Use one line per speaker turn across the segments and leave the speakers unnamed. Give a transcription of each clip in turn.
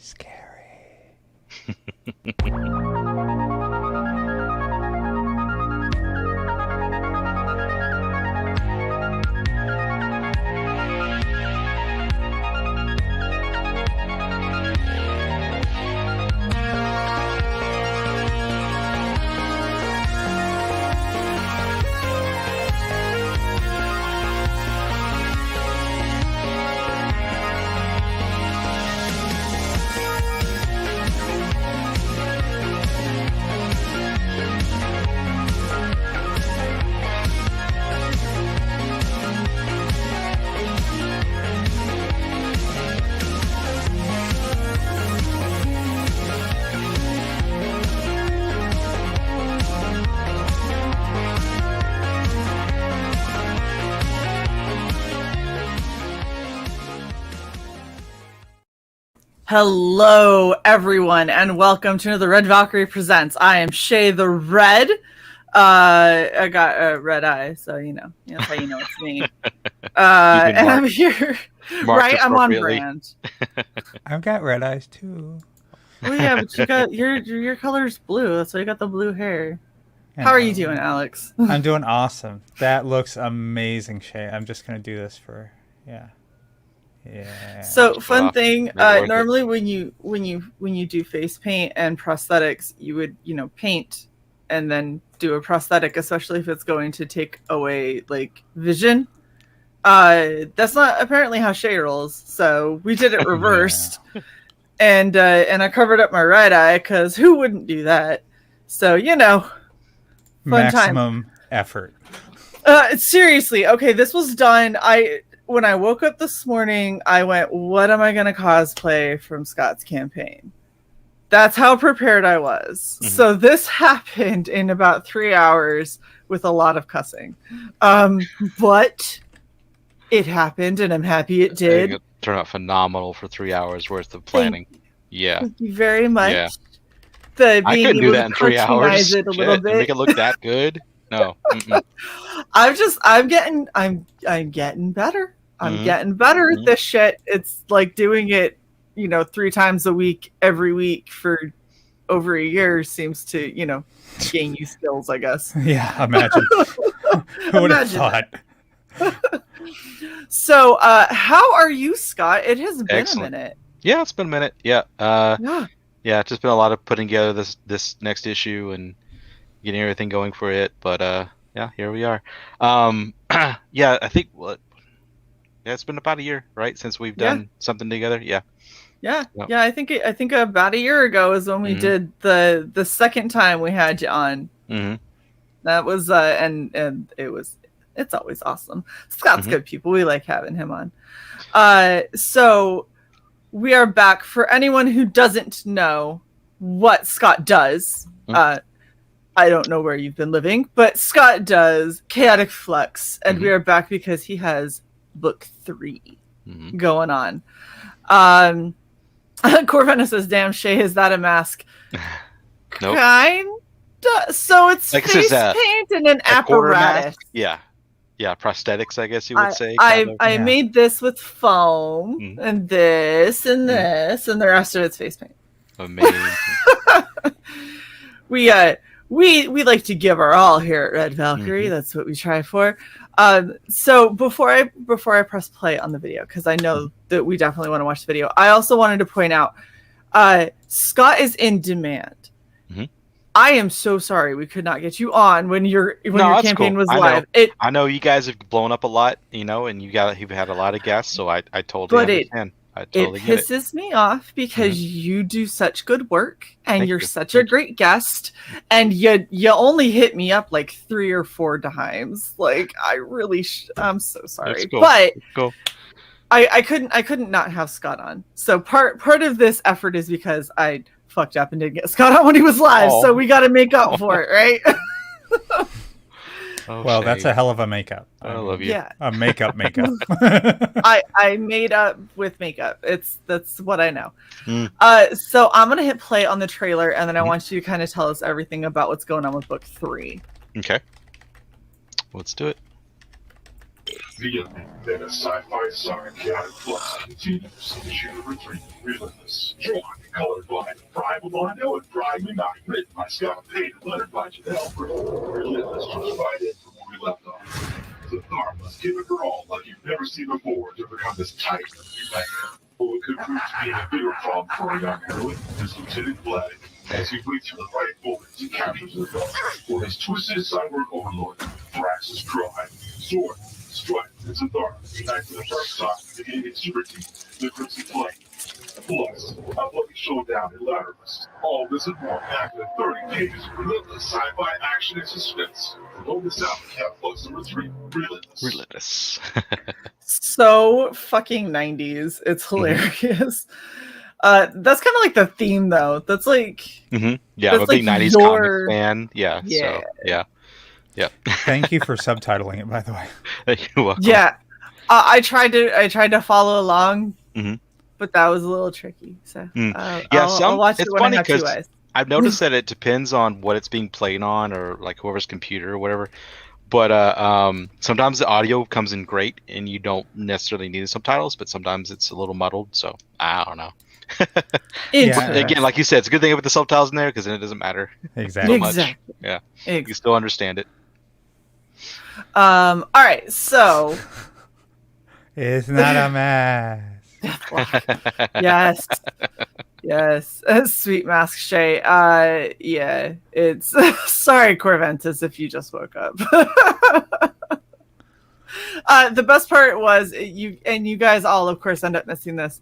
Scary.
Hello, everyone, and welcome to another Red Valkyrie Presents. I am Shae the Red. I got a red eye, so that's how you know it's me. And I'm here, right? I'm on brand.
I've got red eyes too.
Well, yeah, but you got your color's blue. That's why you got the blue hair. How are you doing, Alex?
I'm doing awesome. That looks amazing, Shae. I'm just gonna do this for Yeah.
So fun thing. Normally, when you do face paint and prosthetics, you would paint and then do a prosthetic, especially if it's going to take away like vision. That's not apparently how Shae rolls. So we did it reversed, and I covered up my right eye because who wouldn't do that? So fun
maximum time. Effort.
Seriously, okay, this was done. When I woke up this morning, I went, what am I going to cosplay from Scott's campaign? That's how prepared I was. Mm-hmm. So this happened in about 3 hours with a lot of cussing. But it happened, and I'm happy it did.
It turned out phenomenal for 3 hours worth of planning. Thank
you very much.
Yeah. I couldn't do that in 3 hours.
It a little bit.
Make it look that good? No.
I'm getting better. I'm getting better at this shit. It's like doing it, 3 times a week, every week for over a year seems to, gain you skills, I guess.
Yeah, imagine. Who would have thought?
So, how are you, Scott? It has been a minute.
Yeah, it's been a minute. Yeah. Yeah, it's just been a lot of putting together this next issue and getting everything going for it. But yeah, here we are. Yeah, I think it's been about a year, right, since we've done something together. Yeah. I think about a year ago is when we did the second time we had you on. Mm-hmm. That was and it's always awesome. Scott's good people. We like having him on. So we are back. For anyone who doesn't know what Scott does, I don't know where you've been living, but Scott does Chaotic Flux, and we are back because he has book 3 going on. Corvina says, damn, Shae, is that a mask? Nope.
Kinda. So it's like face paint and an apparatus.
Yeah, prosthetics, I guess you would say.
I made this with foam and this and this, and the rest of it's face paint. Amazing. We like to give our all here at Red Valkyrie. That's what we try for. So before I press play on the video, because I know that we definitely want to watch the video, I also wanted to point out Scott is in demand. I am so sorry we could not get you on when your campaign was live.
I know you guys have blown up a lot, and you've had a lot of guests, so I totally understand.
It pisses me off because you do such good work and you're such a great guest, and you only hit me up like 3 or 4 times. Like I'm so sorry, but
cool.
I couldn't not have Scott on. So part of this effort is because I fucked up and didn't get Scott on when he was live, so we got to make up for it, right?
Well, that's a hell of a makeup.
I love you.
Yeah.
A makeup.
I made up with makeup. That's what I know. So I'm gonna hit play on the trailer, and then I want you to kind of tell us everything about what's going on with book 3.
Okay. Let's do it.
The ending that a sci-fi saga Chaotic Flux continues. Issue number 3, Relentless. Drawn and colored by Brian Milano and Brian Unite. Written by Scott Payne and lettered by Janelle Brill. Relentless jumps right in from where we left off. The Thar must give it her all like you've never seen before to become this titan of the man. Well, it could prove to be a bigger problem for a young heroine is Lieutenant Black. As he waits for the right moment, he captures the dog for his twisted cyborg overlord, Thrax's Prime. Sword, strike, and Zathar unite to the dark side, beginning its super team, the Crimson Flame. Plus, a bloody showdown in Lateralus. All this and more packed in 30 pages of relentless sci-fi action and suspense. Don't miss out on Cat Flux number 3, Relentless.
Relentless.
So fucking 90s. It's hilarious. That's kind of like the theme, though. That's like...
Mm-hmm. Yeah, I'm a
that's
big
like
90s
your-
comic fan. Yeah,
Yeah.
so, yeah. Yeah.
Thank you for subtitling it, by the way.
You're welcome.
Yeah. I tried to follow along,
Mhm.
but that was a little tricky. So
Yeah,
I'll watch it
it's
when
funny
I have 2
'cause
eyes.
I've noticed that it depends on what it's being played on or like whoever's computer or whatever. But sometimes the audio comes in great and you don't necessarily need the subtitles, but sometimes it's a little muddled. So I don't know.
Yeah.
Again, like you said, it's a good thing with the subtitles in there because then it doesn't matter
Exactly.
so much.
Exactly.
Yeah, you can still understand it.
All right, so
It's not a mess.
yes, sweet mask Shae. Yeah, it's sorry, Corventus, if you just woke up. The best part was you guys all, of course, end up missing this.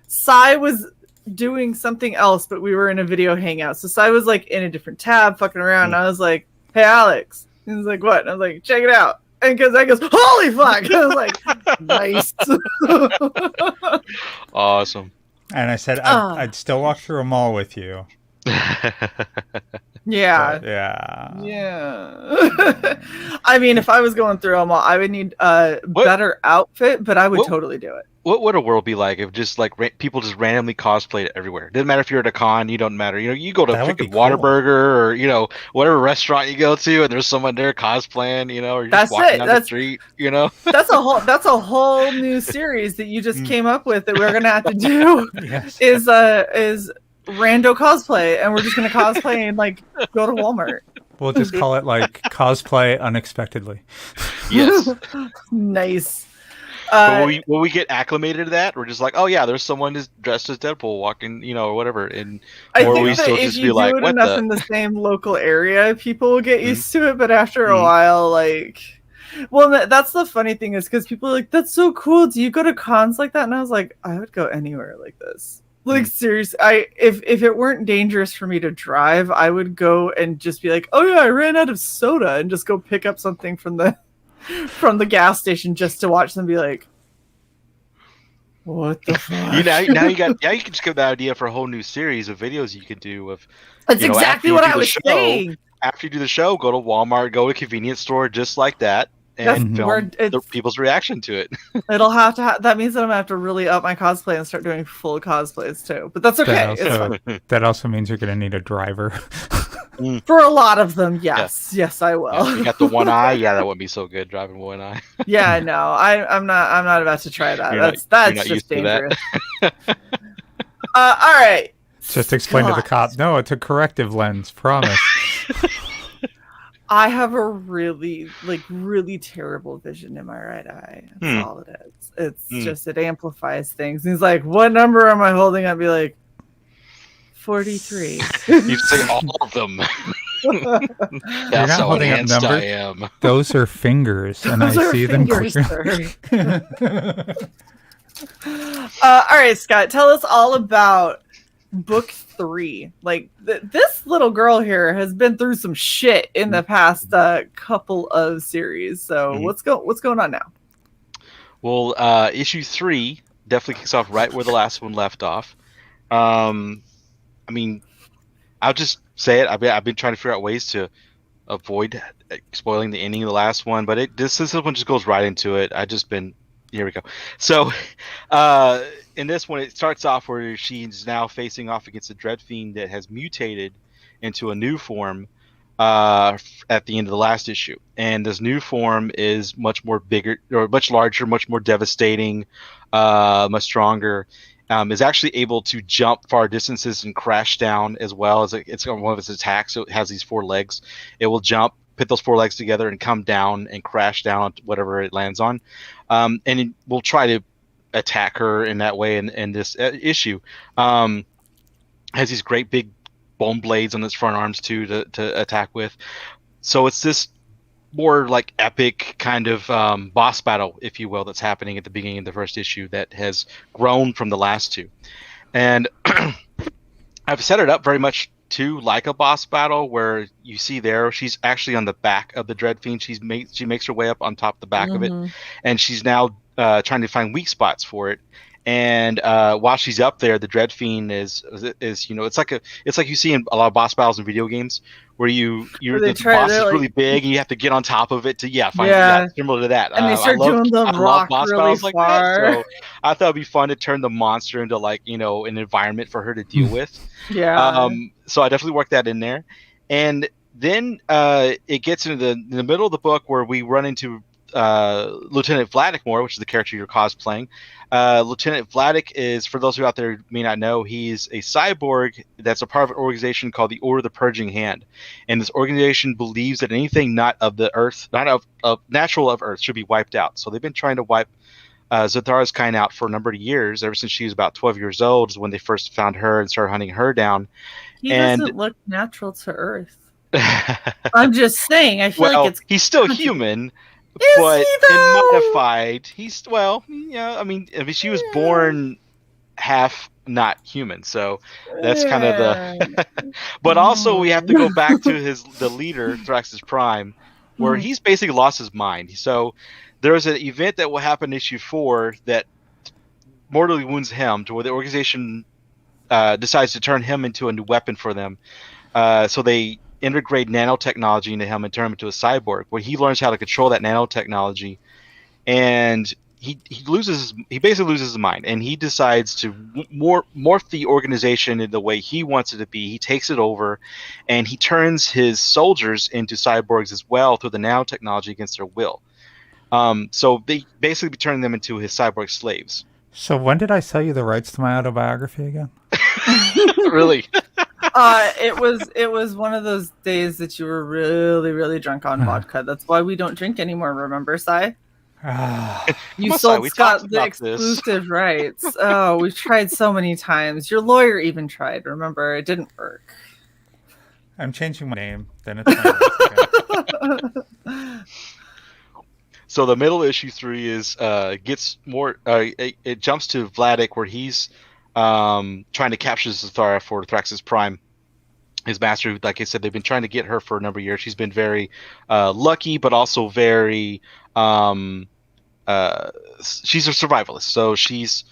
Sai was doing something else, but we were in a video hangout, so Sai was like in a different tab, fucking around. And I was like, "Hey, Alex," and he was like, "What?" And I was like, "Check it out." And because I goes, "Holy fuck!" And I was like, "Nice."
Awesome.
And I said I'd still walk through a mall with you.
Yeah.
But, yeah.
Yeah. I mean, if I was going through them all, I would need a better outfit, but I would totally do it.
What would a world be like if just like people just randomly cosplayed everywhere? Doesn't matter if you're at a con, you don't matter. You know, you go to freaking Whataburger or you know whatever restaurant you go to, and there's someone there cosplaying. You know, or you're just walking down the street. You know,
that's a whole new series that you just came up with that we're gonna have to do.
Yes.
Is rando cosplay, and we're just gonna cosplay and like go to Walmart.
We'll just call it like cosplay unexpectedly.
Yes.
Nice.
Will we get acclimated to that? We're just like, oh yeah, there's someone who's dressed as Deadpool walking, you know, or whatever. And
I
or
think
we
that
still
if
just
you
be
do
like,
it
what
enough
the?
in the same local area, people will get used to it. But after a while, like, well, that's the funny thing is because people are like, "That's so cool. Do you go to cons like that?" And I was like, I would go anywhere like this. Like seriously, if it weren't dangerous for me to drive, I would go and just be like, "Oh yeah, I ran out of soda," and just go pick up something from the gas station just to watch them be like, what the fuck?
You can just give that idea for a whole new series of videos you could do of.
That's exactly what I was saying.
After you do the show, go to Walmart, go to a convenience store just like that, and film people's reaction to it.
It'll have to. That means that I'm gonna have to really up my cosplay and start doing full cosplays too. But that's okay.
That also means you're gonna need a driver.
For a lot of them, yes, yes, I will.
Yeah, you got the one eye. Yeah, that wouldn't be so good driving one eye.
Yeah, no, I'm not about to try that. That's just dangerous. All right.
Just explain to the cop. No, it's a corrective lens. Promise.
I have a really terrible vision in my right eye. That's all it is. It's just it amplifies things. And he's like, "What number am I holding?" I'd be like, 43.
You'd say all of them.
You're not holding up numbers.
I am.
Those are fingers, and I see them clearly.
All right, Scott, tell us all about book 3. Like this little girl here has been through some shit in the past couple of series. So what's going on now?
Well, issue 3 definitely kicks off right where the last one left off. I mean, I'll just say it. I've been trying to figure out ways to avoid spoiling the ending of the last one, but this one just goes right into it. Here we go. So, in this one, it starts off where she's now facing off against a dread fiend that has mutated into a new form at the end of the last issue. And this new form is much more bigger, or much larger, much more devastating, much stronger. Is actually able to jump far distances and crash down as well as it's one of its attacks. So it has these 4 legs. It will jump, put those 4 legs together, and come down and crash down on whatever it lands on. And it will try to attack her in that way in this issue. Has these great big bone blades on its front arms too to attack with. So it's this more like epic kind of boss battle, if you will, that's happening at the beginning of the first issue that has grown from the last 2. And I've set it up very much to like a boss battle, where you see there she's actually on the back of the Dread Fiend. She makes her way up on top of the back of it, and she's now trying to find weak spots for it. And while she's up there, the Dread Fiend is it's like you see in a lot of boss battles in video games where the boss is really big and you have to get on top of it to find similar to that.
And they start doing the rock boss really
battles
far.
like that. So I thought it'd be fun to turn the monster into an environment for her to deal with.
Yeah.
So I definitely worked that in there, and then it gets into the middle of the book where we run into Lieutenant Vladimir, which is the character you're cosplaying. Lieutenant Vladik is, for those who out there may not know, he's a cyborg that's a part of an organization called the Order of the Purging Hand, and this organization believes that anything not of the Earth, not of natural of Earth, should be wiped out. So they've been trying to wipe Zathara's kind out for a number of years, ever since she was about 12 years old, is when they first found her and started hunting her down.
He doesn't look natural to Earth. I'm just saying. I feel like
he's still human. But modified, I mean, she was born half not human, so that's kind of the. But also, we have to go back to the leader, Thrax's Prime, where he's basically lost his mind. So there's an event that will happen in issue 4 that mortally wounds him, to where the organization decides to turn him into a new weapon for them. So they integrate nanotechnology into him and turn him into a cyborg, where he learns how to control that nanotechnology, and he basically loses his mind, and he decides to morph the organization in the way he wants it to be. He takes it over, and he turns his soldiers into cyborgs as well through the nanotechnology against their will. So they basically turn them into his cyborg slaves.
So when did I sell you the rights to my autobiography again?
Really?
It was one of those days that you were really, really drunk on vodka. That's why we don't drink anymore. Remember, Sai? You sold Scott the exclusive rights. Oh, we've tried so many times. Your lawyer even tried. Remember, it didn't work.
I'm changing my name. Then it's
So the middle issue 3 is gets more. It jumps to Vladik, where he's trying to capture Zathara for Thrax's Prime, his master. Like I said, they've been trying to get her for a number of years. She's been very lucky, but also very she's a survivalist. So she's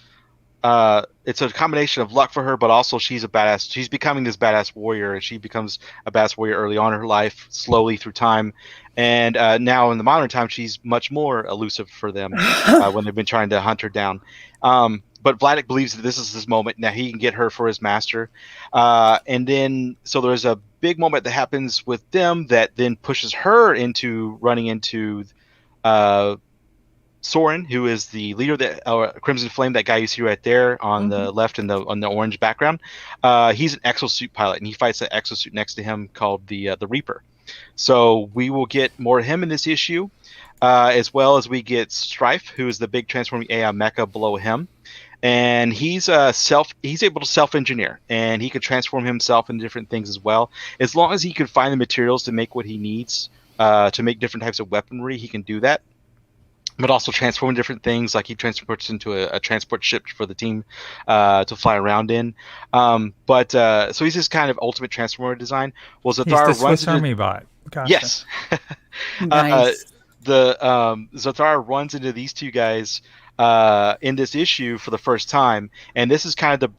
it's a combination of luck for her, but also she's a badass. She's becoming this badass warrior, and she becomes a badass warrior early on in her life, slowly through time. And now in the modern time, she's much more elusive for them when they've been trying to hunt her down. But Vladik believes that this is his moment. Now he can get her for his master. And then, so there's a big moment that happens with them that then pushes her into running into Soren, who is the leader of the Crimson Flame, that guy you see right there on the left in on the orange background. He's an exosuit pilot, and he fights an exosuit next to him called the Reaper. So we will get more of him in this issue, as well as we get Strife, who is the big transforming AI mecha below him. And he's able to self-engineer, and he can transform himself into different things as well. As long as he can find the materials to make what he needs to make different types of weaponry, he can do that. But also transform different things, like he transports into a transport ship for the team to fly around in. So he's this kind of ultimate transformer design. Well, Zathara
he's the Swiss Army bot. Gotcha.
Yes.
Nice.
Zathara runs into these two guys in this issue for the first time, and this is kind of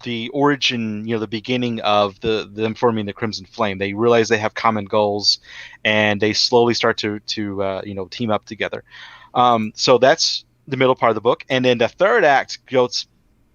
the origin, the beginning of them forming the Crimson Flame. They realize they have common goals, and they slowly start to team up together. So that's the middle part of the book, and then the third act goes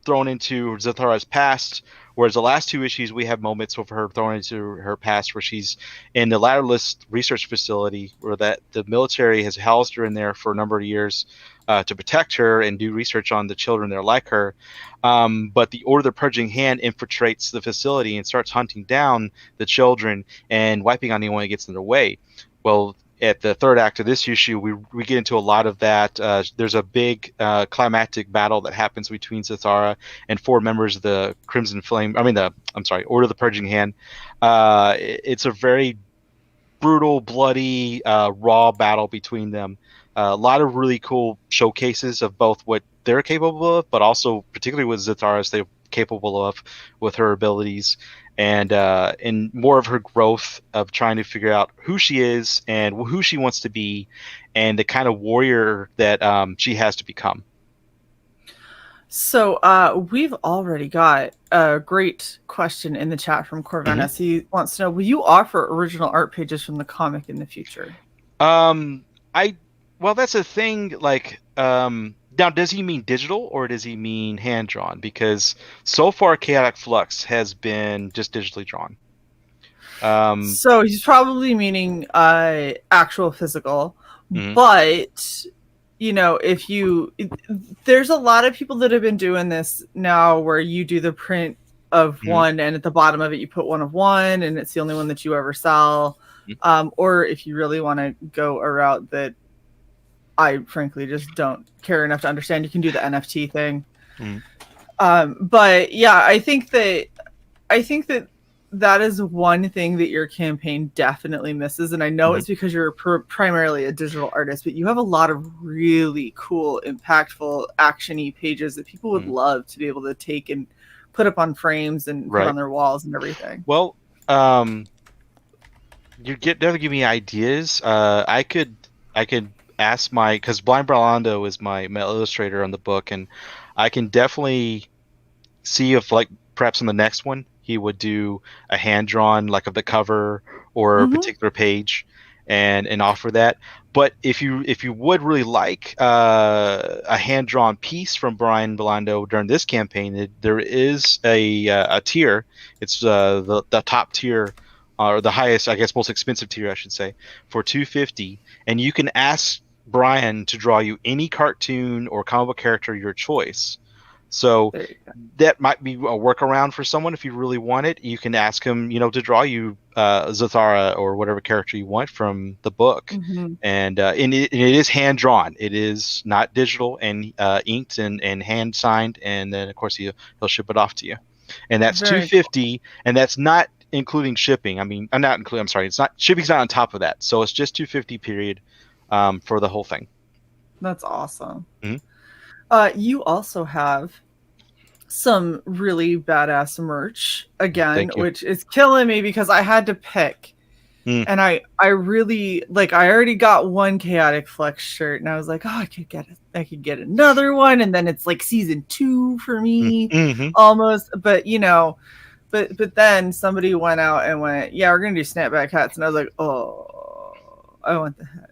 thrown into Zathara's past, Whereas the last 2 issues, we have moments of her thrown into her past where she's in the Ladderless research facility, where that the military has housed her in there for a number of years to protect her and do research on the children that are like her. But the Order of the Purging Hand infiltrates the facility and starts hunting down the children and wiping on anyone that gets in their way. Well, at the third act of this issue, we get into a lot of that. There's a big climactic battle that happens between Zathara and 4 members of the Crimson Flame. Order of the Purging Hand. It's a very brutal, bloody, raw battle between them. A lot of really cool showcases of both what they're capable of, but also particularly with Zathara, they're capable of with her abilities. And more of her growth of trying to figure out who she is and who she wants to be and the kind of warrior that she has to become.
So we've already got a great question in the chat from Corvinus. Mm-hmm. He wants to know, will you offer original art pages from the comic in the future?
Well, that's a thing, like... Now, does he mean digital or does he mean hand-drawn? Because so far, Chaotic Flux has been just digitally drawn.
So he's probably meaning actual physical. Mm-hmm. But, there's a lot of people that have been doing this now where you do the print of mm-hmm. one and at the bottom of it you put one of one and it's the only one that you ever sell. Mm-hmm. Or if you really want to go a route that I frankly just don't care enough to understand, you can do the NFT thing. Mm. But yeah, I think that is one thing that your campaign definitely misses. And I know it's because you're primarily a digital artist, but you have a lot of really cool, impactful, action-y pages that people would love to be able to take and put up on frames and put on their walls and everything.
Well, you definitely give me ideas. I could ask because Blind Bralando is my illustrator on the book, and I can definitely see if, like, perhaps on the next one he would do a hand drawn, like, of the cover or a particular page, and offer that. But if you would really like a hand drawn piece from Brian Bralando during this campaign, there is a tier. It's the top tier. Or the highest, I guess, most expensive tier, I should say, for $250, and you can ask Brian to draw you any cartoon or comic book character of your choice. So that might be a workaround for someone if you really want it. You can ask him, to draw you Zathara or whatever character you want from the book, and it is hand drawn. It is not digital and inked and hand signed, and then of course he'll ship it off to you, and that's $250, and that's not including shipping. It's not shipping's not on top of that, so it's just $250 period for the whole thing.
That's awesome. Mm-hmm. You also have some really badass merch again, which is killing me because I had to pick, and I really I already got one Chaotic Flux shirt, and I was like, oh, I could get another one, and then it's like season 2 for me, almost, but But then somebody went out and went, yeah, we're going to do snapback hats. And I was like, oh, I want the hat.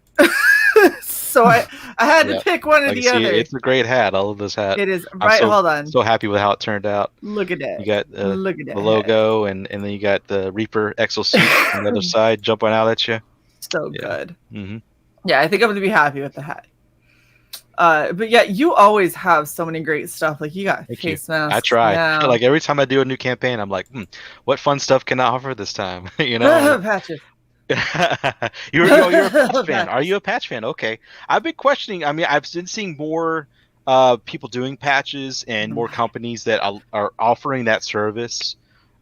So I had to pick one or the other.
It's a great hat. I love this hat.
It is. Hold on.
So happy with how it turned out.
Look at that.
You got the logo, and then you got the Reaper exosuit on the other side jumping out at you.
So good. Mm-hmm. Yeah, I think I'm going to be happy with the hat. But yeah, you always have so many great stuff. Like you got face masks.
I try. Yeah. Like every time I do a new campaign, I'm like, what fun stuff can I offer this time?
Patches.
You're a patch fan. Are you a patch fan? Okay. I've been questioning. I've been seeing more people doing patches and more companies that are offering that service.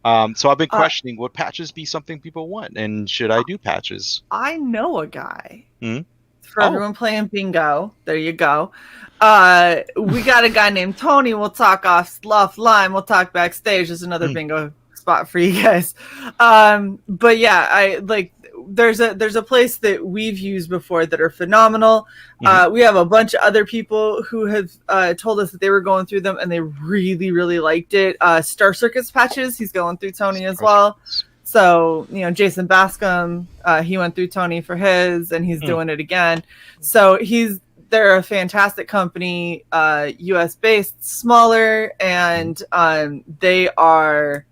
So I've been questioning, would patches be something people want, and should I do patches?
I know a guy. For everyone playing bingo, there you go. We got a guy named Tony. We'll talk offline. We'll talk backstage. There's another bingo spot for you guys. But yeah, there's a place that we've used before that are phenomenal. We have a bunch of other people who have told us that they were going through them and they really, really liked it. Star Circus patches, he's going through Tony as well. So, Jason Bascom, he went through Tony for his, and he's doing it again. So they're a fantastic company, US based, smaller, and they are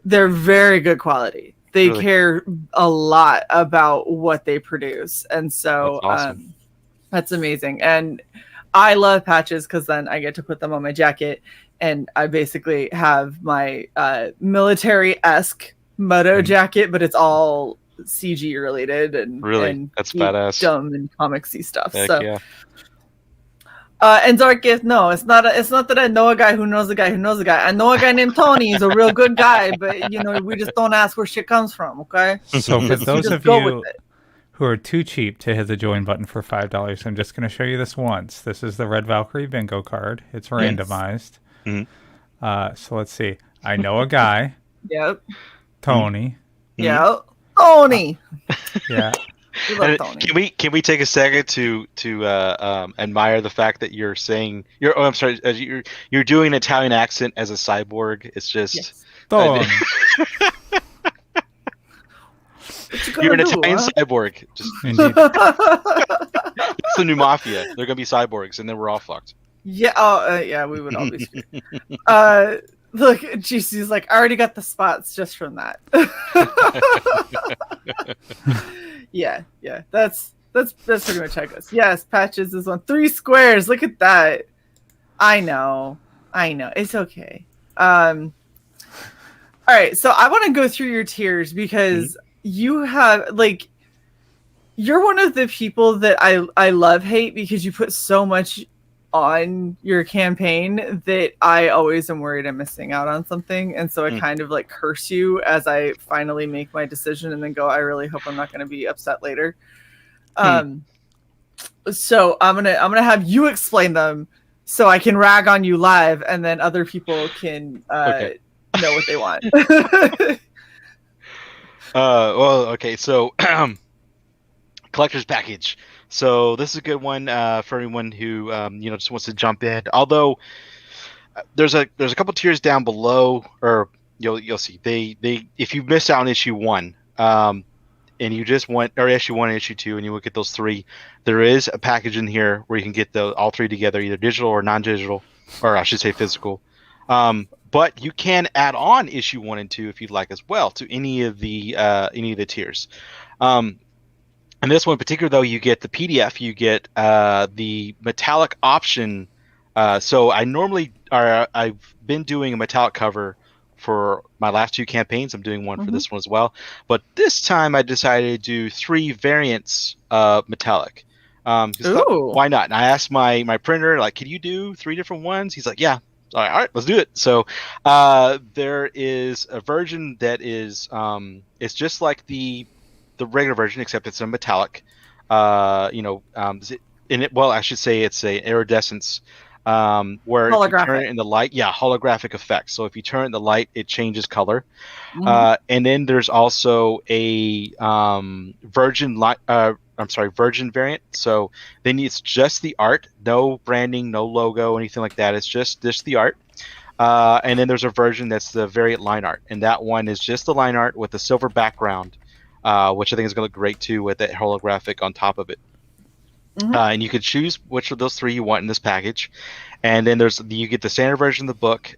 they're very good quality. They
Really?
care a lot about what they produce, and so
That's awesome.
that's amazing. And I love patches because then I get to put them on my jacket, and I basically have my military-esque moto jacket, but it's all CG related and
Really? That's badass.
dumb and comicsy stuff.
Heck
so
yeah.
And Dark Gift, no, it's not that I know a guy who knows a guy who knows a guy. I know a guy named Tony. He's a real good guy, but we just don't ask where shit comes from, okay?
So for those of
go
you
with it.
who are too cheap to hit the join button for $5, I'm just going to show you this once. This is the Red Valkyrie bingo card. It's randomized.
Mhm.
So let's see. I know a guy.
Yep.
Tony.
Yep. Tony.
Yeah.
We love Tony.
Can we take a second to admire the fact that you're saying you're doing an Italian accent as a cyborg? It's just
Yes.
Tony.
You're an Italian cyborg. Just
Indeed.
it's the new mafia. They're gonna be cyborgs, and then we're all fucked.
Yeah. Yeah. We would all be screwed. Look, GC's like, I already got the spots just from that. Yeah. That's pretty much how it goes. Yes, patches is on 3 squares. Look at that. I know. It's okay. All right, so I want to go through your tiers because you have you're one of the people that I love hate because you put so much on your campaign that I always am worried I'm missing out on something, and so I kind of curse you as I finally make my decision and then go, I really hope I'm not going to be upset later. So I'm gonna have you explain them so I can rag on you live, and then other people can know what they want.
Well, okay, so collector's package. So this is a good one for anyone who just wants to jump in. Although there's a couple tiers down below, or you'll see they if you missed out on issue 1, and you just want or issue 1 and issue 2, and you look at those 3, there is a package in here where you can get all 3 together, either digital or non-digital, or I should say physical. But you can add on issue 1 and 2 if you'd like as well to any of the tiers. And this one in particular, though, you get the PDF, you get the metallic option. So I've been doing a metallic cover for my last 2 campaigns. I'm doing one for this one as well. But this time I decided to do 3 variants of metallic. Why not? And I asked my printer, can you do 3 different ones? He's like, yeah. All right, let's do it. So there is a version that is it's just like the regular version, except it's a metallic. I should say it's a iridescence where if you turn it in the light, holographic effect. So if you turn it in the light, it changes color. And then there's also a virgin variant. So then it's just the art, no branding, no logo, anything like that. It's just the art. And then there's a version that's the variant line art, and that one is just the line art with a silver background, which I think is going to look great too with that holographic on top of it. And you can choose which of those 3 you want in this package. And then you get the standard version of the book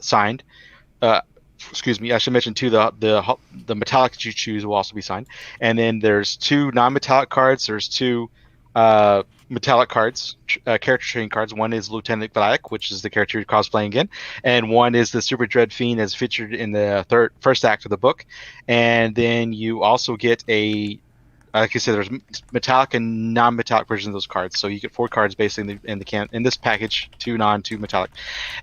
signed. Excuse me, I should mention too the metallic that you choose will also be signed. And then there's 2 non-metallic cards. There's 2 metallic cards, character trading cards. One is Lieutenant Black, which is the character you're cosplaying again, and one is the Super Dread Fiend as featured in the first act of the book. And then you also get like I said, there's metallic and non-metallic versions of those cards. So you get 4 cards basically in this package, 2 non, 2 metallic,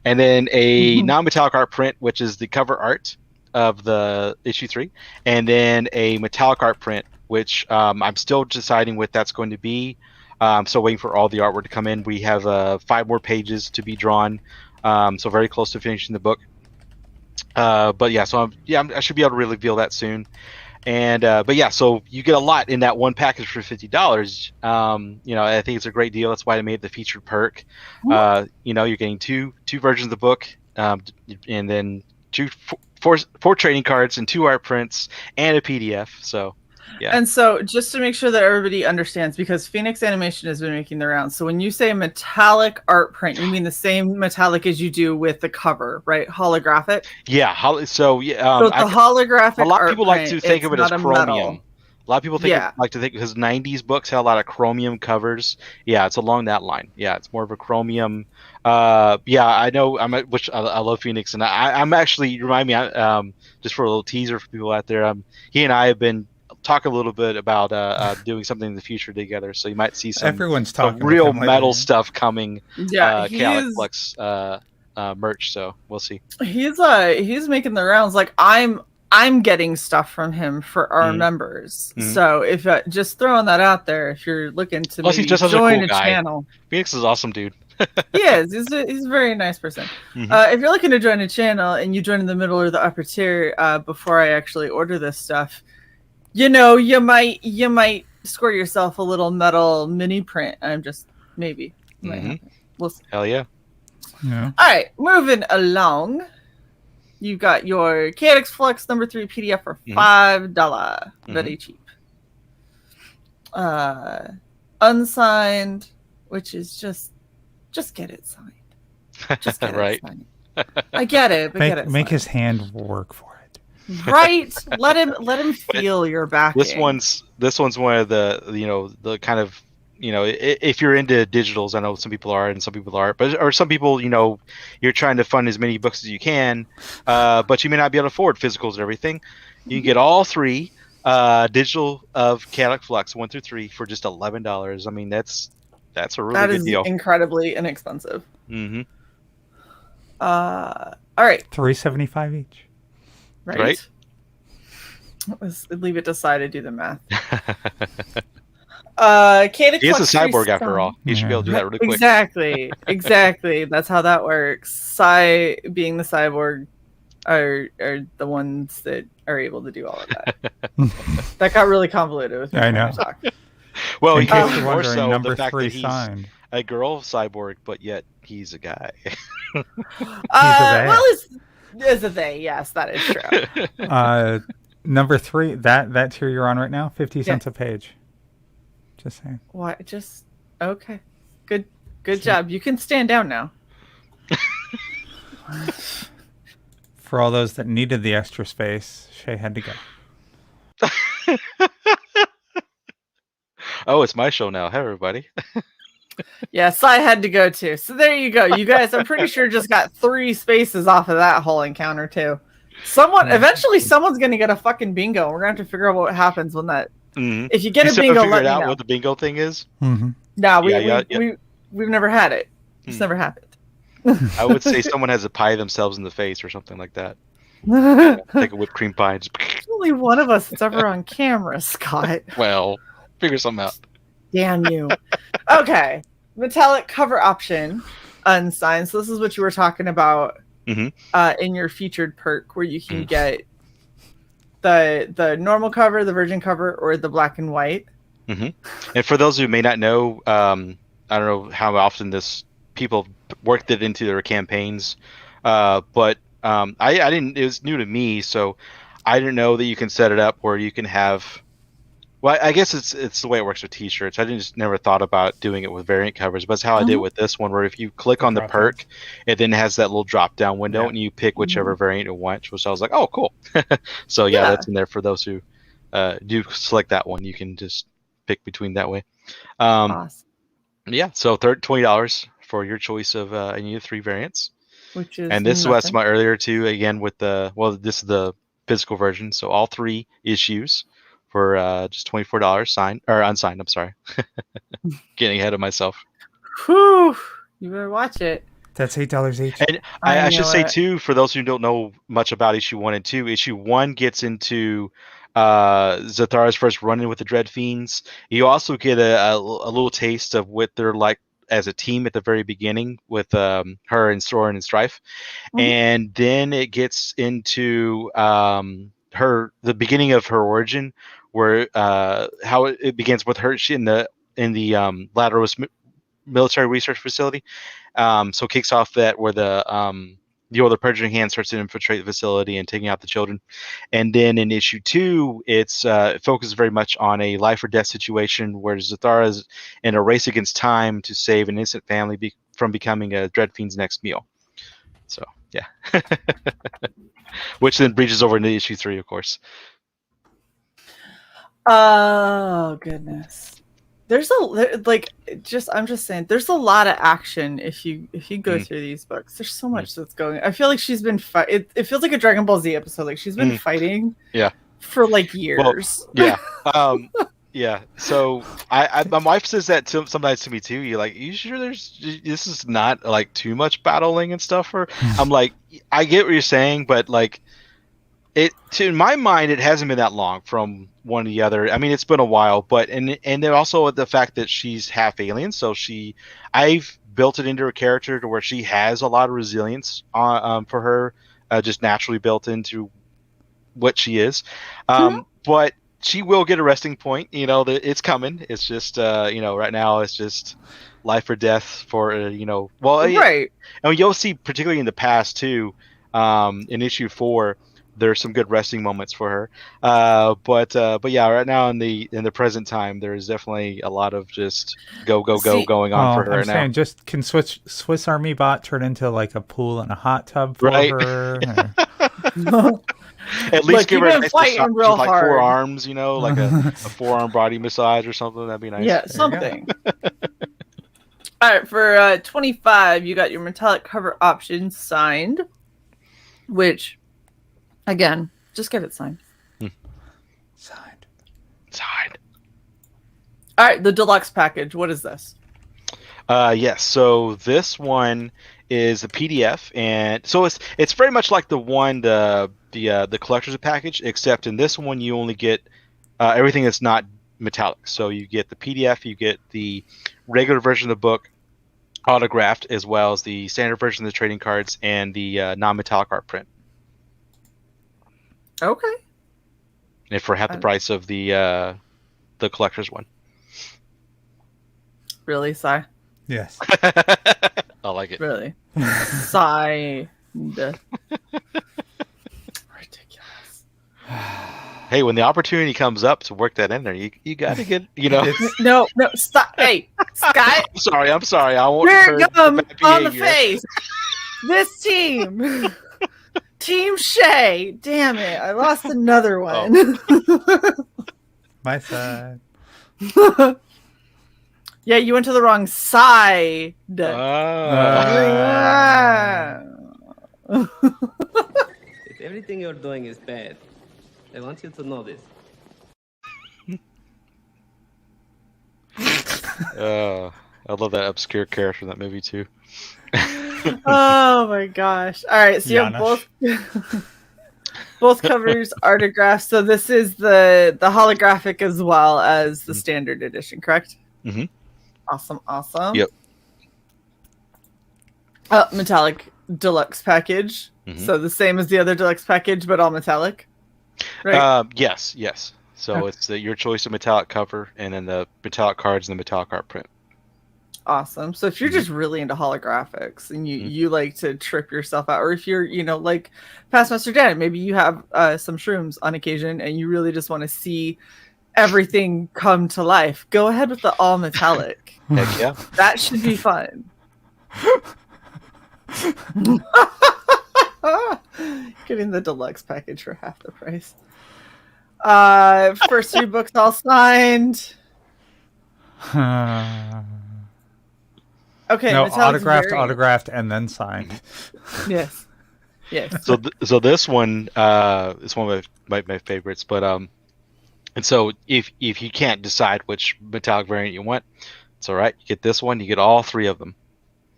and then a non-metallic art print, which is the cover art of the issue 3, and then a metallic art print, which I'm still deciding what that's going to be. I'm still waiting for all the artwork to come in. We have 5 more pages to be drawn, so very close to finishing the book. But yeah, so I should be able to reveal that soon. And so you get a lot in that one package for $50. I think it's a great deal. That's why I made it the featured perk. You're getting two versions of the book, and then four trading cards and 2 art prints and a PDF. So Yeah.
And so just to make sure that everybody understands, because Phoenix Animation has been making the rounds. So when you say metallic art print, you mean the same metallic as you do with the cover, right? Holographic?
Yeah.
So it's a holographic
a lot of
art
people like
print,
to think of it as
not a
chromium.
metal.
A lot of people like to think because 90s books had a lot of chromium covers. Yeah, it's along that line. Yeah, it's more of a chromium. Yeah, I know. I love Phoenix, and I'm actually, you remind me. Just for a little teaser for people out there. He and I have been talking a little bit about doing something in the future together. So you might see some real metal stuff coming.
Yeah,
Chaotic Flux merch. So we'll see.
He's making the rounds. Like I'm getting stuff from him for our members. Mm-hmm. So if just throwing that out there, if you're looking to maybe join a channel,
Phoenix is awesome, dude.
He is. He's a very nice person. Mm-hmm. If you're looking to join a channel and you join in the middle or the upper tier, before I actually order this stuff, you might score yourself a little metal mini print. I'm just maybe. We'll see.
Hell yeah.
Yeah. All right, moving along. You've got your Chaotic Flux number 3 PDF for $5. Very cheap. Unsigned, which is just get it signed. Just get it signed. I get it, but
make his hand work for it.
Right? Let him feel your backing.
This one's one of the kind of, if you're into digitals, I know some people are and some people aren't, or some people, you're trying to fund as many books as you can, but you may not be able to afford physicals and everything. You can get all 3 digital of Chaotic Flux 1 through 3 for just $11. I mean, that's a really good deal.
Incredibly inexpensive.
Mm-hmm.
All right.
$3.75 each.
Right. Let's leave it to Cy to do the math.
He is a cyborg after all. He should be able to do that really quick.
Exactly. That's how that works. Cy, being the cyborg, are the ones that are able to do all of that. That got really convoluted with me.
I know.
Well,
in case you're
more
wondering,
so
number
the fact
3
that he's
signed.
A girl cyborg, but yet he's a guy.
Well, it's a they. Yes, that is true.
Number 3, that tier you're on right now, 50 cents a page. Just saying.
What? Just okay. Good job. You can stand down now.
For all those that needed the extra space, Shae had to go.
Oh, it's my show now. Hey, everybody.
Yes, I had to go too. So there you go. You guys, I'm pretty sure just got 3 spaces off of that whole encounter too. Eventually someone's going to get a fucking bingo. We're going to have to figure out what happens when that.
Mm-hmm.
If you get a bingo, let me know.
What the bingo thing is?
Mm-hmm.
No, we've never had it. It's never happened.
I would say someone has to pie themselves in the face or something like that. Take a whipped cream pie. And just...
Only one of us that's ever on camera, Scott.
Well, figure something out.
Damn you. Okay. Metallic cover option, unsigned. So this is what you were talking about in your featured perk, where you can get the normal cover, the virgin cover, or the black and white.
Mm-hmm. And for those who may not know, I don't know how often people worked it into their campaigns, but I didn't. It was new to me, so I didn't know that you can set it up where you can have. Well, I guess it's the way it works with T-shirts. I just never thought about doing it with variant covers, but it's how I did with this one, where if you click on the perk, it then has that little drop-down window, and you pick whichever variant you want, which I was like, oh, cool. So, yeah, that's in there for those who do select that one. You can just pick between that way.
Awesome.
Yeah, so $20 for your choice of any of the 3 variants.
Which is
and this was my earlier two, again, with this is the physical version, so all 3 issues. For just $24 signed or unsigned. I'm sorry, getting ahead of myself.
Whew, you better watch it.
That's $8 each.
And I should say too, for those who don't know much about issue 1 and 2, issue 1 gets into Zathara's first run-in with the Dread Fiends. You also get a little taste of what they're like as a team at the very beginning with her and Soren and Strife, and then it gets into the beginning of her origin, where how it begins with her in the Latteros military research facility. So it kicks off that where the the older purging hand starts to infiltrate the facility and taking out the children. And then in issue 2, it focuses very much on a life or death situation where Zathara is in a race against time to save an innocent family from becoming a Dreadfiend's next meal. So, yeah. Which then breaches over into issue 3, of course.
Oh, goodness. I'm just saying, there's a lot of action if you go through these books. There's so much that's going. I feel like she's been it feels like a Dragon Ball Z episode. Like she's been fighting for like years.
Well, yeah. So my wife says that sometimes to me too. You sure this is not like too much battling and stuff? Or I'm like, I get what you're saying, but like in my mind, it hasn't been that long from one to the other. I mean, it's been a while, but and then also the fact that she's half alien, so I've built it into her character to where she has a lot of resilience for her, just naturally built into what she is. But she will get a resting point. It's coming. It's just right now it's just life or death for right. And you'll see, particularly in the past too, in issue 4. There's some good resting moments for her, but yeah, right now in the present time, there is definitely a lot of just go going on for her
I'm
now.
Saying, just can Swiss Army Bot turn into like a pool and a hot tub for her?
At least give her a nice massage with like
hard.
4 arms, like a 4-arm body massage or something. That'd be nice.
Yeah, something. All right, for 25, you got your metallic cover option signed, which. Again, just get it signed.
Signed.
All right, the deluxe package. What is this?
Yes. So this one is a PDF, and so it's very much like the collector's package, except in this one you only get everything that's not metallic. So you get the PDF, you get the regular version of the book, autographed, as well as the standard version of the trading cards and the non-metallic art print.
Okay.
And for half the price of the collector's one.
Really, Sci?
Yes.
I like it.
Really? Sci. Ridiculous.
Hey, when the opportunity comes up to work that in there, you got to get,
No, stop. Hey, Scott.
I'm sorry. I won't
hurt on the face. This team. Team Shae. Damn it. I lost another one.
Oh. My side.
Yeah, you went to the wrong side.
If everything you're doing is bad, I want you to know this.
I love that obscure character in that movie too.
Oh my gosh. All right, so you have both covers autographs. So this is the holographic as well as the standard edition, correct?
Mm-hmm.
Awesome.
Yep.
Metallic deluxe package. Mm-hmm. So the same as the other deluxe package, but all metallic, right?
Yes. So it's your choice of metallic cover, and then the metallic cards and the metallic art print.
Awesome. So if you're just really into holographics and you like to trip yourself out, or if you're, like Past Master Dan, maybe you have some shrooms on occasion and you really just want to see everything come to life, go ahead with the all metallic.
Heck yeah.
That should be fun. Getting the deluxe package for half the price. First 3 books all signed. Okay.
No, autographed, and then signed.
Yes.
So this one is one of my favorites, but and so if you can't decide which metallic variant you want, it's all right. You get this one. You get all 3 of them.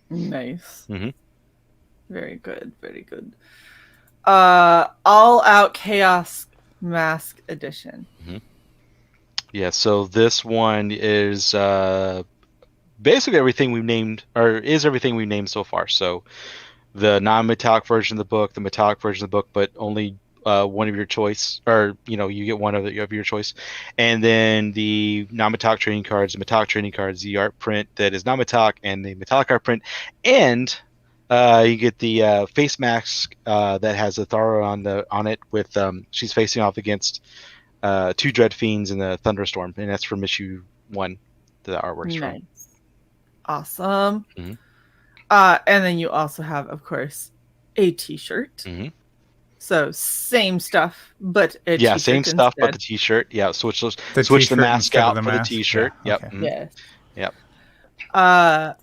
Nice.
Mm-hmm.
Very good. All Out Chaos Mask Edition.
Mm-hmm. Yeah. So this one is basically everything we've named, or is everything we've named so far. So the non-metallic version of the book, the metallic version of the book, but only one of your choice, or you get one of your choice, and then the non-metallic trading cards, the metallic trading cards, the art print that is non-metallic, and the metallic art print, and You get the face mask that has a Thara on it with she's facing off against 2 Dread Fiends in the Thunderstorm, and that's from issue 1. The artwork's from.
Nice. Awesome.
Mhm.
And then you also have, of course, a t-shirt.
Mm-hmm.
So same stuff, but a
yeah,
t-shirt
same stuff, but
instead.
the t-shirt. Yeah, switch the
t-shirt
mask
instead of
out
the
for the
mask.
t-shirt.
Yeah,
Yep.
okay.
Mhm.
Yeah.
Yep.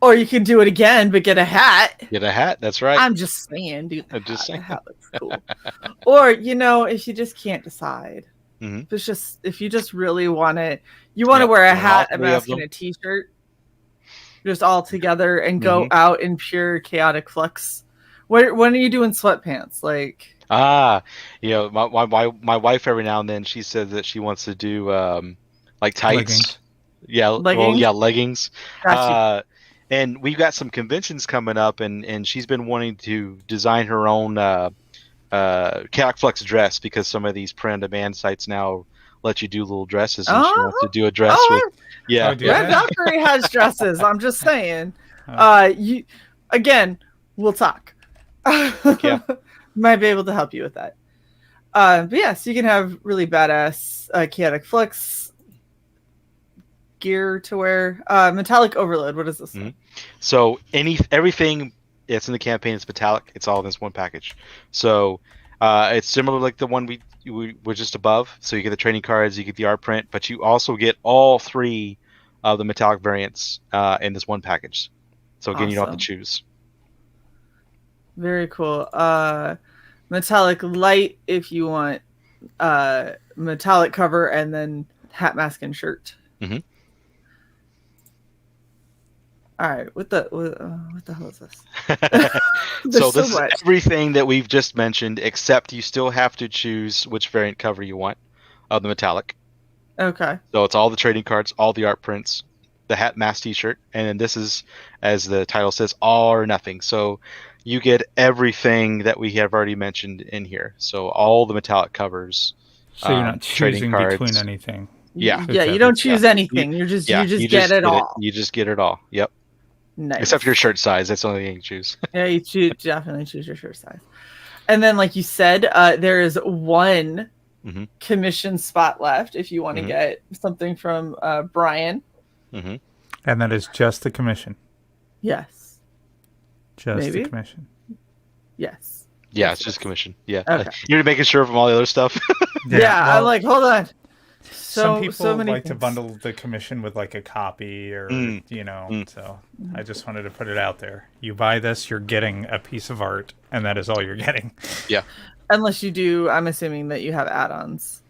Or you can do it again, but get a hat.
Get a hat. That's right.
I'm just saying, dude.
I'm just saying.
The hat looks cool. Or if you just can't decide,
Mhm.
if you just really want it, you want to wear a
all
hat, a
3 of
mask, and
them.
a t-shirt, just all together, and go out in pure chaotic flux. When are you doing sweatpants? Like,
my wife every now and then she says that she wants to do like tights.
Leggings.
Yeah,
leggings?
well, yeah, leggings.
Gotcha.
And we've got some conventions coming up, and she's been wanting to design her own Chaotic Flux dress, because some of these print-on-demand sites now let you do little dresses, and she wants to do a dress with. Yeah,
Oh, do
Red
that?
Valkyrie has dresses. I'm just saying. We'll talk.
Yeah.
Might be able to help you with that. But yes, you can have really badass Chaotic Flux gear to wear. Metallic Overload. What is this?
Mhm. So everything that's in the campaign is metallic. It's all in this one package. So it's similar like the one we were just above. So you get the trading cards, you get the art print, but you also get all 3 of the metallic variants in this one package. So again, you don't have to choose.
Very cool. Metallic Light if you want metallic cover, and then hat, mask, and shirt.
Mm-hmm.
All right, what the hell is this?
So this is everything that we've just mentioned, except you still have to choose which variant cover you want of the metallic.
Okay.
So it's all the trading cards, all the art prints, the hat, mask, t-shirt, and then this is, as the title says, all or nothing. So you get everything that we have already mentioned in here. So all the metallic covers.
So you're not choosing between anything.
Yeah.
Yeah, you don't choose anything. You just get it all.
You just get it all. Yep.
Nice.
Except your shirt size. That's the only thing you choose.
Yeah, you definitely choose your shirt size. And then, like you said, there is one commission spot left if you want to get something from Brian.
Mm-hmm.
And that is just the commission.
Yes.
Just the commission.
Yes.
Yeah, it's just commission. Yeah.
Okay.
You're making sure from all the other stuff.
Yeah, well, I'm like, hold on.
Some people like to bundle the commission with like a copy or, so I just wanted to put it out there. You buy this, you're getting a piece of art, and that is all you're getting.
Yeah.
Unless you do, I'm assuming that you have add-ons.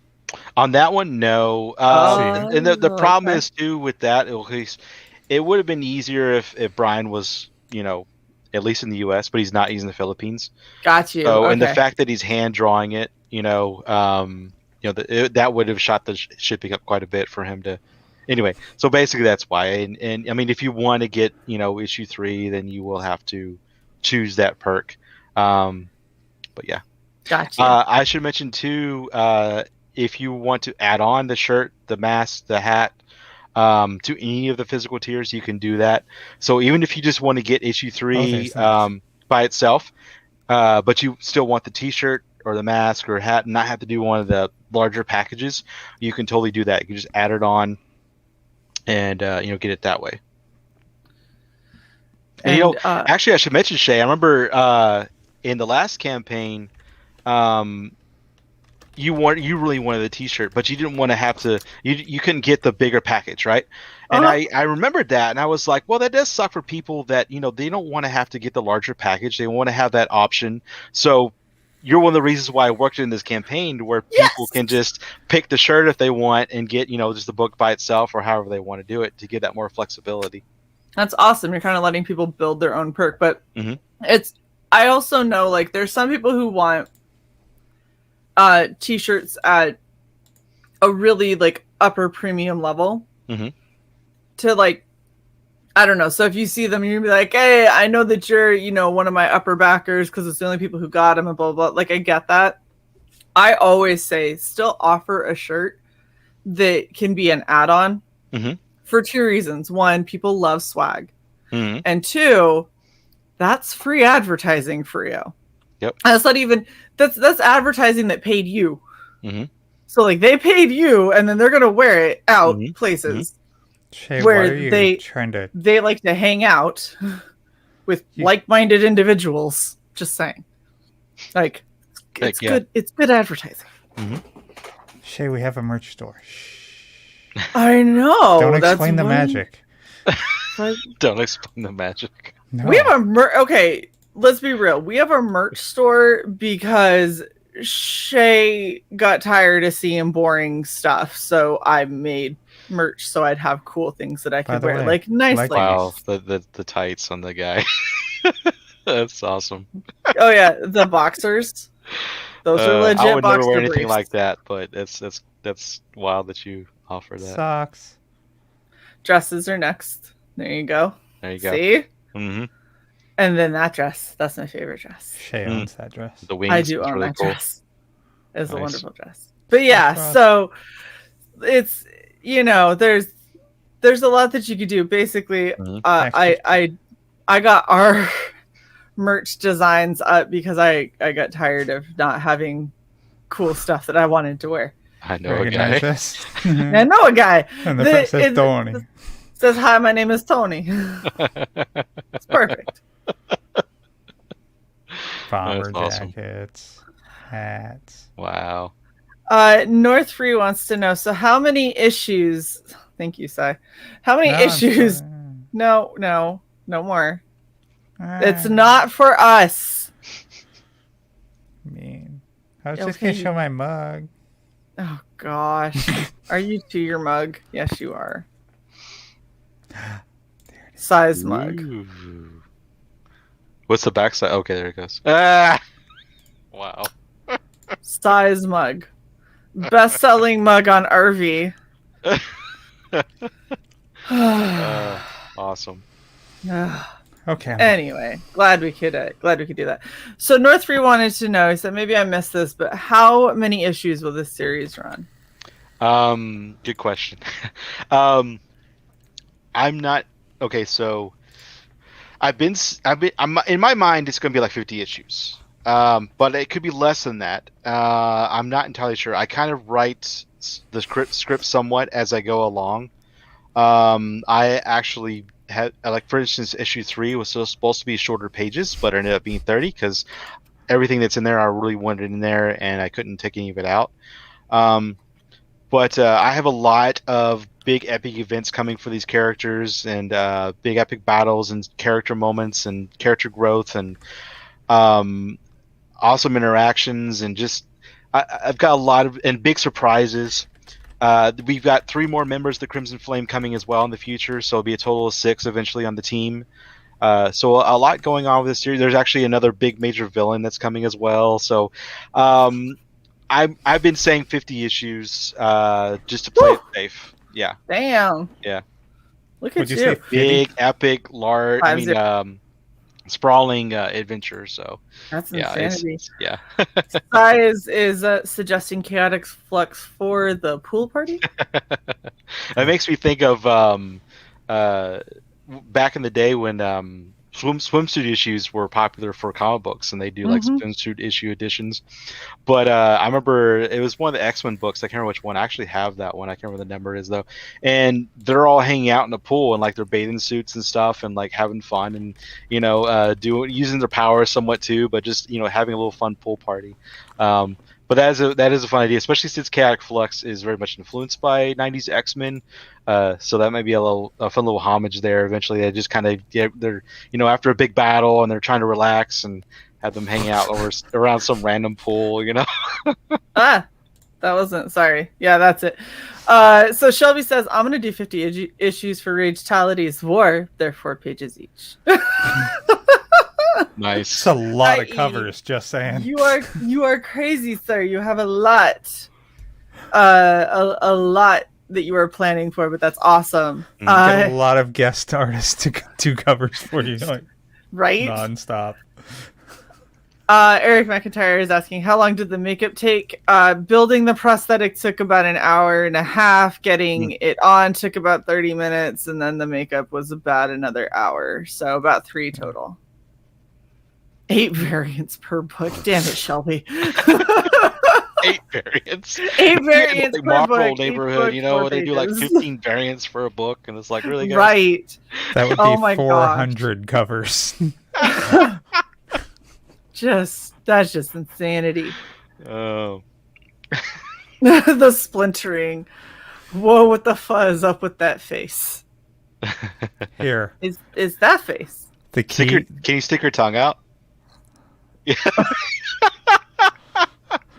On that one, no. And the problem is, too, with that, it would have been easier if Brian was, at least in the U.S., but he's not. He's in the Philippines.
Got you.
So, and the fact that he's hand drawing it, that would have shot the shipping up quite a bit for him to. Anyway, so basically that's why. And I mean, if you want to get issue 3, then you will have to choose that perk. But yeah.
Gotcha.
I should mention too, if you want to add on the shirt, the mask, the hat, to any of the physical tiers, you can do that. So even if you just want to get issue 3 by itself, but you still want the t-shirt or the mask or hat and not have to do one of the larger packages, you can totally do that. You can just add it on and get it that way. And actually I should mention, Shae, I remember in the last campaign, you really wanted the t-shirt, but you didn't want to have to, you couldn't get the bigger package, right? And I remembered that, and I was like, well, that does suck for people that they don't want to have to get the larger package. They want to have that option. So you're one of the reasons why I worked in this campaign, where people can just pick the shirt if they want and get just the book by itself or however they want to do it, to give that more flexibility. That's
awesome. You're kind of letting people build their own perk, but I also know, like, there's some people who want t-shirts at a really like upper premium level to, like, I don't know. So if you see them, you're gonna be like, hey, I know that you're, one of my upper backers because it's the only people who got them and blah, blah, blah. Like, I get that. I always say still offer a shirt that can be an add-on for 2 reasons. 1, people love swag. And 2, that's free advertising for you.
Yep.
And that's not even that's advertising that paid you.
Mm-hmm.
So like they paid you, and then they're gonna wear it out places
Shae,
where
why are you trying to?
They like to hang out with like-minded individuals. Just saying, like it's good. It's good advertising.
Shae, we have a merch store.
I know.
Don't explain the magic.
Don't explain the magic.
No.
We have a okay. Let's be real. We have a merch store because Shae got tired of seeing boring stuff, so I made merch so I'd have cool things that I could wear, like nice ladies.
Wow, the tights on the guy. That's awesome.
Oh yeah, the boxers. Those are legit.
I would never
boxer
wear anything
briefs.
like that, but that's wild that you offer that.
Socks.
Dresses are next. There you go.
There you go.
See?
Mm-hmm.
And then that dress. That's my favorite dress.
Shae owns that dress.
The wings.
I do own
really
that
cool.
dress. It's a
Nice.
wonderful dress. But yeah, so it's there's a lot that you could do. Basically, I got our merch designs up because I got tired of not having cool stuff that I wanted to wear.
I know a guy.
I know a guy.
And the front says Tony.
Says, hi, my name is Tony. It's perfect.
Bomber
awesome.
jackets, hats.
Wow.
North Free wants to know, so how many issues? Thank you, Cy. How many issues? No more. It's not for us.
Mean. I was just going to show my mug.
Oh, gosh. Are you to your mug? Yes, you are. Size mug.
Ooh. What's the backside? Okay, there it goes. Ah! Wow.
Size mug. Best-selling mug on RV.
Awesome.
Okay.
Anyway, glad we could do that. So North Free wanted to know, he said maybe I missed this, but how many issues will this series run?
Good question. I'm not okay. So I'm in my mind it's going to be like 50 issues. But it could be less than that. I'm not entirely sure. I kind of write the script somewhat as I go along. I actually had, like, for instance, issue 3 was supposed to be shorter pages, but it ended up being 30 because everything that's in there I really wanted in there, and I couldn't take any of it out. But I have a lot of big epic events coming for these characters, and big epic battles and character moments and character growth and awesome interactions, and just I've got a lot of and big surprises. We've got 3 more members of the Crimson Flame coming as well in the future, so it'll be a total of 6 eventually on the team. So a lot going on with this series. There's actually another big major villain that's coming as well. So I've been saying 50 issues just to play it safe. Yeah.
Damn.
Yeah.
Look at you.
Big, epic, large. Sprawling adventure. So
that's insanity.
Yeah.
Cy is suggesting Chaotic Flux for the pool party.
It makes me think of back in the day when swimsuit issues were popular for comic books, and they do like swimsuit issue editions. But I remember it was one of the X-Men books. I can't remember which one. I actually have that one. I can't remember the number is though. And they're all hanging out in the pool in like their bathing suits and stuff, and like having fun, and using their powers somewhat too, but just having a little fun pool party. But that is a fun idea, especially since Chaotic Flux is very much influenced by 90s X-Men. So that might be a fun little homage there. Eventually, they just kind of they're after a big battle and they're trying to relax and have them hang out around some random pool.
That wasn't sorry. Yeah, that's it. So Shelby says I'm gonna do 50 issues for Rage-Tality's War. They're 4 pages each.
Nice.
It's a lot of covers, just saying.
You are crazy, sir. You have a lot. A lot that you are planning for, but that's awesome.
Get a lot of guest artists to do covers for you,
right?
Nonstop.
Eric McIntyre is asking, how long did the makeup take? Building the prosthetic took about an hour and a half. Getting it on took about 30 minutes, and then the makeup was about another hour, so about 3 total. 8 variants per book. Damn it, Shelby.
8 variants.
8 variants
like
per
Marvel
book.
neighborhood, you know, they do like 15 variants for a book, and it's like, really, guys?
Right.
That would be 400 covers.
That's just insanity.
Oh.
The splintering. Whoa, what the fuzz up with that face?
Here.
Is that face?
The key.
Can you stick your tongue out? Yeah.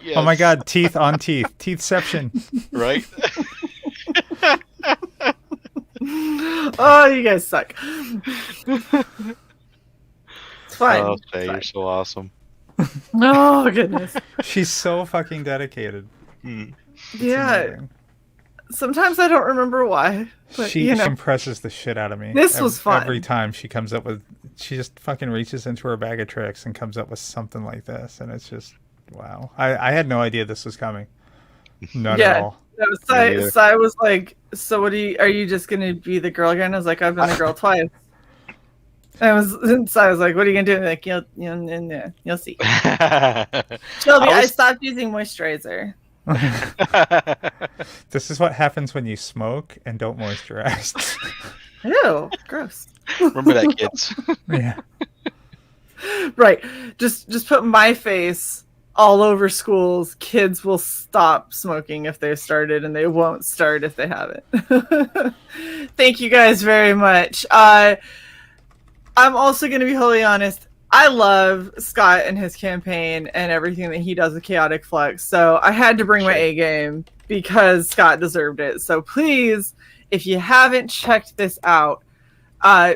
Yes.
Oh my god, teeth on teeth. Teethception.
Right?
Oh, you guys suck. It's fine.
Oh, Shae, you're so awesome.
Oh, goodness.
She's so fucking dedicated.
Yeah.
Amazing.
Sometimes I don't remember why. But,
She impresses the shit out of me.
This was fun.
Every time she comes up with... She just fucking reaches into her bag of tricks and comes up with something like this. And it's just... Wow. I had no idea this was coming. Not at all.
No, Sai was like, so what are you just going to be the girl again? I was like, I've been the girl twice. And Sai was like, what are you going to do? Like, you'll see. Shelby, I stopped using moisturizer.
This is what happens when you smoke and don't moisturize.
Ew, gross.
Remember that, kids.
Yeah.
Right. Just put my face all over schools. Kids will stop smoking if they've started, and they won't start if they haven't. Thank you guys very much. I'm also going to be wholly honest. I love Scott and his campaign and everything that he does with Chaotic Flux. So I had to bring my A game because Scott deserved it. So please, if you haven't checked this out,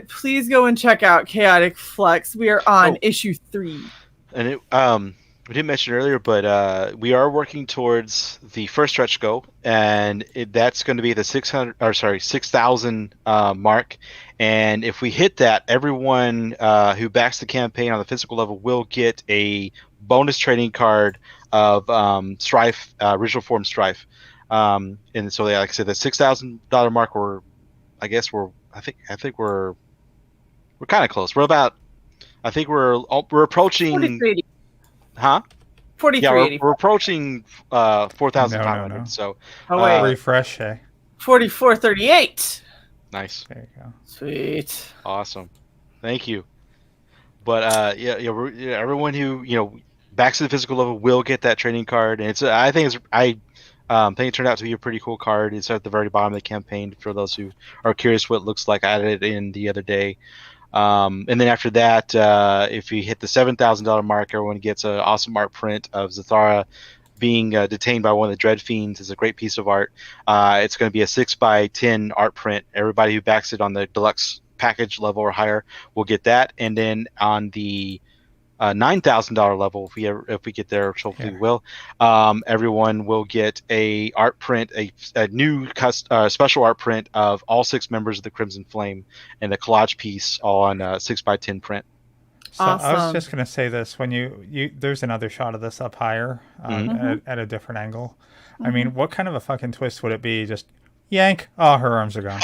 please go and check out Chaotic Flux. We are on issue 3.
And we didn't mention earlier, but we are working towards the first stretch goal, and that's going to be the 6,000 mark. And if we hit that, everyone who backs the campaign on the physical level will get a bonus trading card of Strife, original form Strife. And so, like I said, the $6,000 mark, I think we're kind of close. We're about, I think we're approaching.
4380.
Huh?
4380.
Yeah, we're approaching 4,500.
No.
So
refresh, Shae.
4438.
Nice.
There you go.
Sweet.
Awesome. Thank you. But everyone who backs to the physical level will get that trading card, and I think it turned out to be a pretty cool card. It's at the very bottom of the campaign for those who are curious what it looks like. I added it in the other day. And then after that, if you hit the $7,000 mark, everyone gets an awesome art print of Zathara being detained by one of the Dread Fiends. It's a great piece of art. It's going to be a 6x10 art print. Everybody who backs it on the deluxe package level or higher will get that. And then on the $9,000 level, if we get there, which hopefully we will, everyone will get a art print, a new special art print of all 6 members of the Crimson Flame, and a collage piece all on 6x10 print.
So awesome. I was just going to say this, when you there's another shot of this up higher at a different angle. Mm-hmm. I mean, what kind of a fucking twist would it be? Just yank, oh, her arms are gone.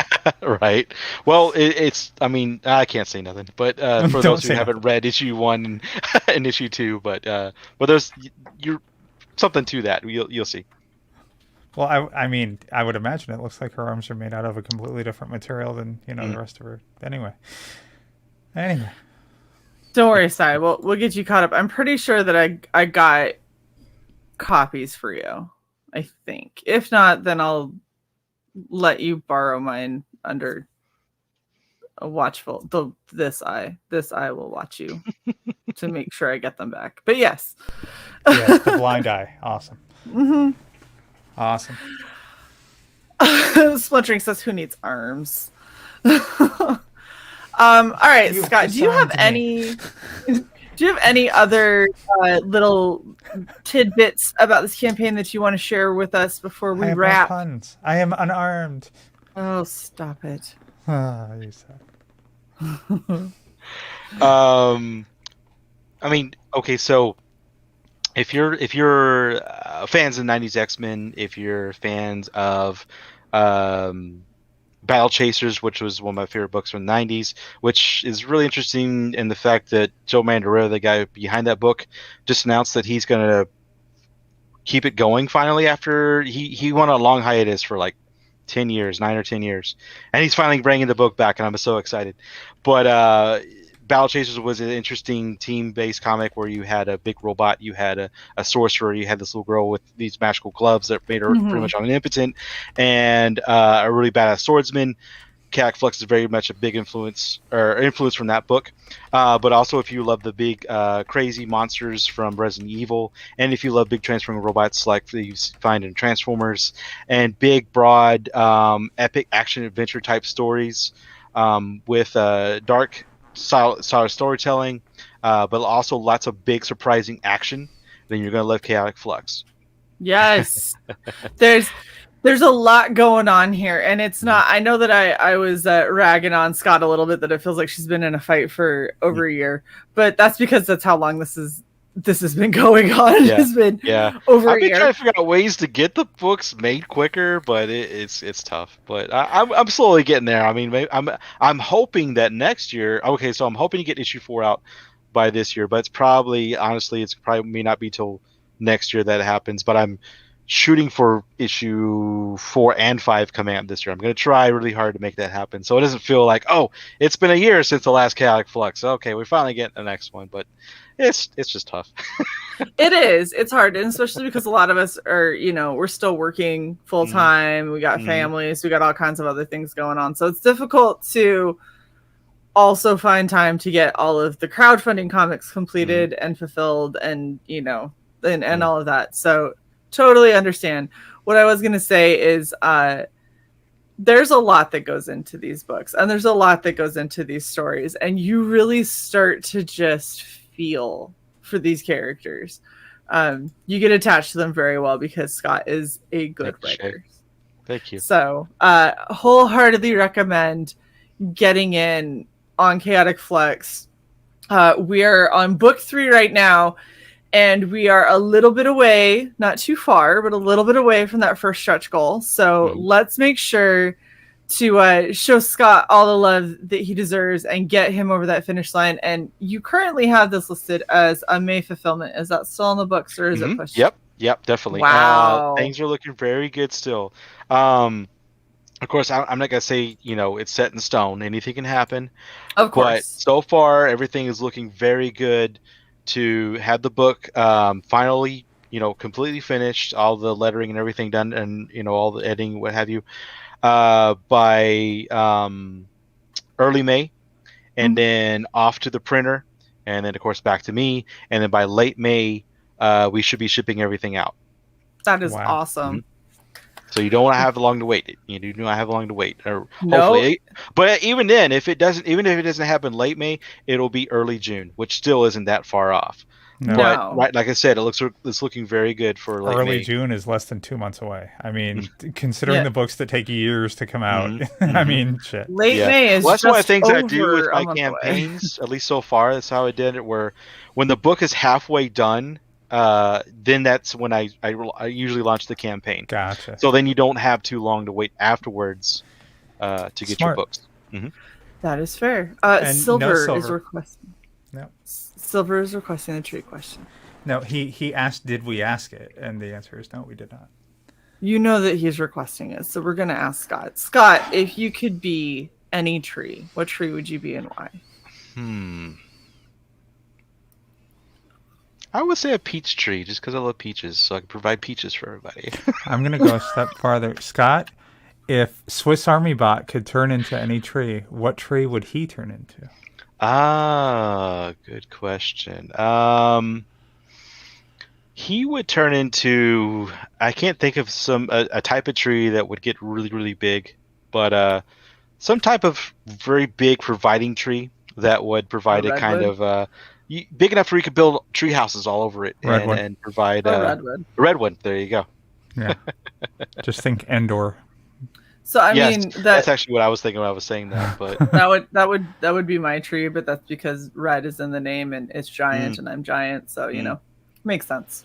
Right. Well, it's, I mean, I can't say nothing, but for those who haven't read issue 1 and issue 2, but there's something to that. You'll see.
Well, I mean, I would imagine it looks like her arms are made out of a completely different material than the rest of her. Anyway.
Don't worry, Sai. We'll get you caught up. I'm pretty sure that I got copies for you. I think. If not, then I'll let you borrow mine under a watchful. This eye will watch you to make sure I get them back. But yes.
Yes, the blind eye. Awesome.
Mm-hmm.
Awesome.
Splintering says, "Who needs arms?" All right, Scott. Do you have any other little tidbits about this campaign that you want to share with us before we wrap?
No puns. I am unarmed.
Oh, stop it!
You suck.
I mean, okay, so if you're fans of '90s X-Men, if you're fans of Battle Chasers, which was one of my favorite books from the 90s, which is really interesting in the fact that Joe Mandarella, the guy behind that book, just announced that he's going to keep it going finally after he went on a long hiatus for like 10 years, 9 or 10 years. And he's finally bringing the book back, and I'm so excited. But Battle Chasers was an interesting team-based comic where you had a big robot, you had a sorcerer, you had this little girl with these magical gloves that made her pretty much omnipotent, and a really badass swordsman. Chaotic Flux is very much a big influence from that book. But also, if you love the big crazy monsters from Resident Evil, and if you love big transforming robots like you find in Transformers, and big, broad, epic action adventure type stories with dark style storytelling, but also lots of big surprising action, then you're going to love Chaotic Flux.
Yes. There's a lot going on here, and it's not, I know that I was ragging on Scott a little bit that it feels like she's been in a fight for over a year, but that's because that's how long this has been going on.
Yeah.
It's been over
I've
a
been
year.
trying to figure out ways to get the books made quicker, but it's tough. But I'm slowly getting there. I mean, I'm hoping that next year. Okay, so I'm hoping to get issue 4 out by this year, but it's probably may not be till next year that happens. But I'm shooting for issue 4 and 5 coming out this year. I'm going to try really hard to make that happen, so it doesn't feel like, oh, it's been a year since the last Chaotic Flux. Okay, we finally get the next one, but it's just tough.
It is. It's hard, and especially because a lot of us are, we're still working full time. We got families. We got all kinds of other things going on. So it's difficult to also find time to get all of the crowdfunding comics completed and fulfilled, and and all of that. So totally understand. What I was going to say is there's a lot that goes into these books, and there's a lot that goes into these stories, and you really start to just feel for these characters. You get attached to them very well because Scott is a good writer.
Thank you.
So wholeheartedly recommend getting in on Chaotic Flux. We are on book 3 right now, and we are a little bit away, not too far, but a little bit away from that first stretch goal. So let's make sure to show Scott all the love that he deserves and get him over that finish line. And you currently have this listed as a May fulfillment. Is that still in the books, or is it pushed?
Yep, definitely.
Wow.
Things are looking very good still. Of course, I'm not going to say, it's set in stone. Anything can happen.
Of course.
But so far, everything is looking very good to have the book finally, completely finished, all the lettering and everything done, and, all the editing, what have you, by early May, and then off to the printer, and then, of course, back to me. And then by late May, we should be shipping everything out.
That is awesome.
So you don't want to have long to wait. You do not have long to wait. Or hopefully, but even then, if it doesn't happen late May, it'll be early June, which still isn't that far off.
No.
But right, like I said, it's looking very good for late
early
May.
June is less than 2 months away. I mean, considering the books that take years to come out, I mean, shit.
Late May is
that's
just
one of the things I do with
over
my campaigns. At least so far, that's how I did it. Where when the book is halfway done, then that's when I usually launch the campaign.
Gotcha.
So then you don't have too long to wait afterwards to get your books.
That is fair.
And
Silver
no
is requesting.
No.
Silver is requesting a tree question.
No, he asked, did we ask it? And the answer is no, we did not.
You know that he's requesting it, so we're going to ask Scott. Scott, if you could be any tree, what tree would you be and why?
I would say a peach tree, just because I love peaches, so I can provide peaches for everybody.
I'm going to go a step farther. Scott, if Swiss Army Bot could turn into any tree, what tree would he turn into?
Good question. He would turn into, I can't think of a type of tree that would get really, really big, but some type of very big providing tree that would provide a kind of big enough where you could build tree houses all over it and provide redwood. There you go.
Yeah. Just think Endor.
So I mean
that's actually what I was thinking when I was saying that. But
that would be my tree, but that's because red is in the name and it's giant and I'm giant, so makes sense.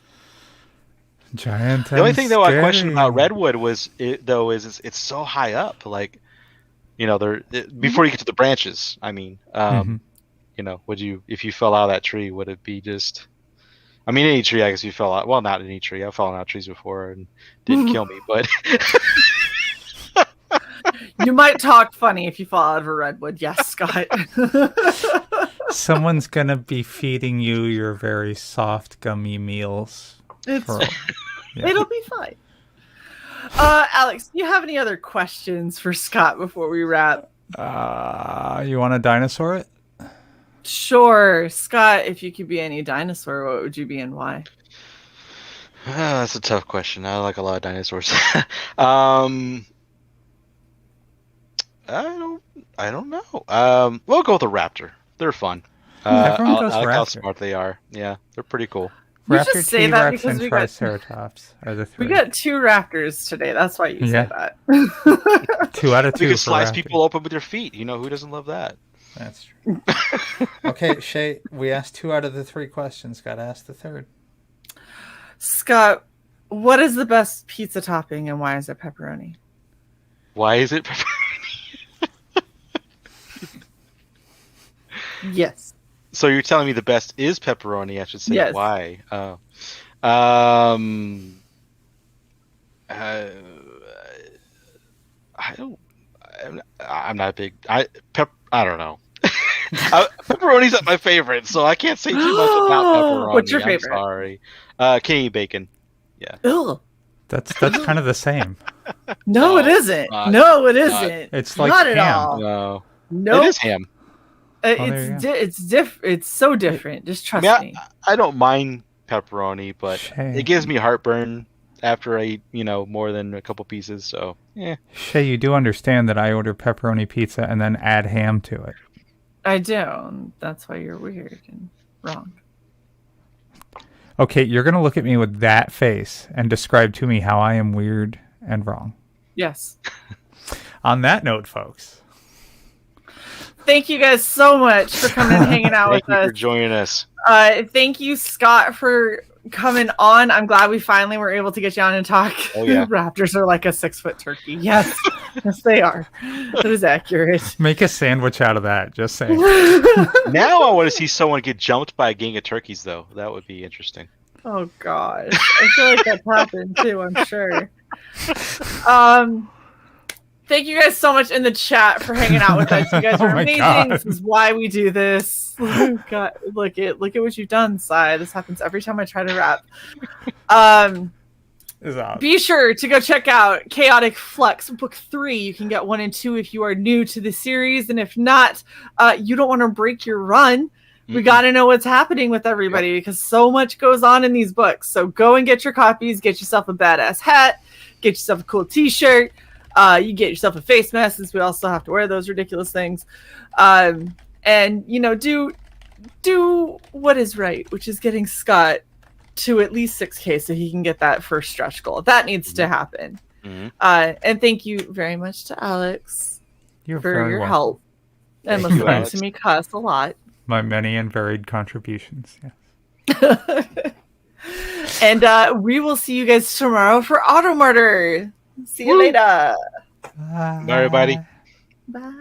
Giant.
The only thing though I questioned about redwood was it's so high up. Like before you get to the branches. I mean, would you, if you fell out of that tree, would it be just? I mean, any tree, I guess you fell out. Well, not any tree. I've fallen out of trees before and didn't kill me, but.
You might talk funny if you fall out of a redwood. Yes, Scott.
Someone's going to be feeding you your very soft, gummy meals.
It'll be fine. Alex, do you have any other questions for Scott before we wrap?
You want to dinosaur it?
Sure. Scott, if you could be any dinosaur, what would you be and why?
That's a tough question. I like a lot of dinosaurs. I don't know. We'll go with a raptor. They're fun.
Everyone goes
I like
raptor.
how smart they are. Yeah, they're pretty cool.
Raptor,
just say that
T-Rex,
because
and Triceratops are the three.
We got 2 raptors today. That's why you say that.
2 out of 2.
You can slice
raptor.
people open with your feet. Who doesn't love that?
That's true. Okay, Shae, we asked 2 out of the 3 questions. Got to ask the third.
Scott, what is the best pizza topping and why is it pepperoni?
Why is it pepperoni?
Yes.
So you're telling me the best is pepperoni? I should say
yes.
Why? I'm not a big. I don't know. Pepperoni's not my favorite, so I can't say too much about pepperoni.
What's your favorite?
I'm sorry. Canadian bacon. Yeah.
Ugh.
That's kind of the same.
No, it isn't. No, it isn't.
It's like
not
ham.
at all.
No.
Nope.
It is ham.
It's different. It's so different. Just trust me.
I don't mind pepperoni, but
Shae.
it gives me heartburn after I eat, more than a couple pieces. So, yeah.
Shae, you do understand that I order pepperoni pizza and then add ham to it.
I do. That's why you're weird and wrong.
Okay, you're going to look at me with that face and describe to me how I am weird and wrong.
Yes.
On that note, folks.
Thank you guys so much for coming and hanging out with us.
Thank you for joining us.
Thank you, Scott, for coming on. I'm glad we finally were able to get you on and talk.
Oh, yeah.
Raptors are like a 6-foot turkey. Yes. Yes, they are. That is accurate.
Make a sandwich out of that, just saying.
Now I want to see someone get jumped by a gang of turkeys, though. That would be interesting.
Oh, gosh. I feel like that's happened, too, I'm sure. Thank you guys so much in the chat for hanging out with us. You guys are amazing.
God.
This is why we do this. God, look at what you've done, Cy. This happens every time I try to rap. Be sure to go check out Chaotic Flux Book 3. You can get 1 and 2 if you are new to the series, and if not, you don't want to break your run. We got to know what's happening with everybody because so much goes on in these books. So go and get your copies. Get yourself a badass hat. Get yourself a cool T-shirt. You get yourself a face mask since we all still have to wear those ridiculous things. And, do what is right, which is getting Scott to at least 6K so he can get that first stretch goal. That needs to happen. And thank you very much to Alex for your help and listening to me cuss a lot.
My many and varied contributions. Yes.
And we will see you guys tomorrow for Automartyr. See you later.
Bye, everybody.
Bye.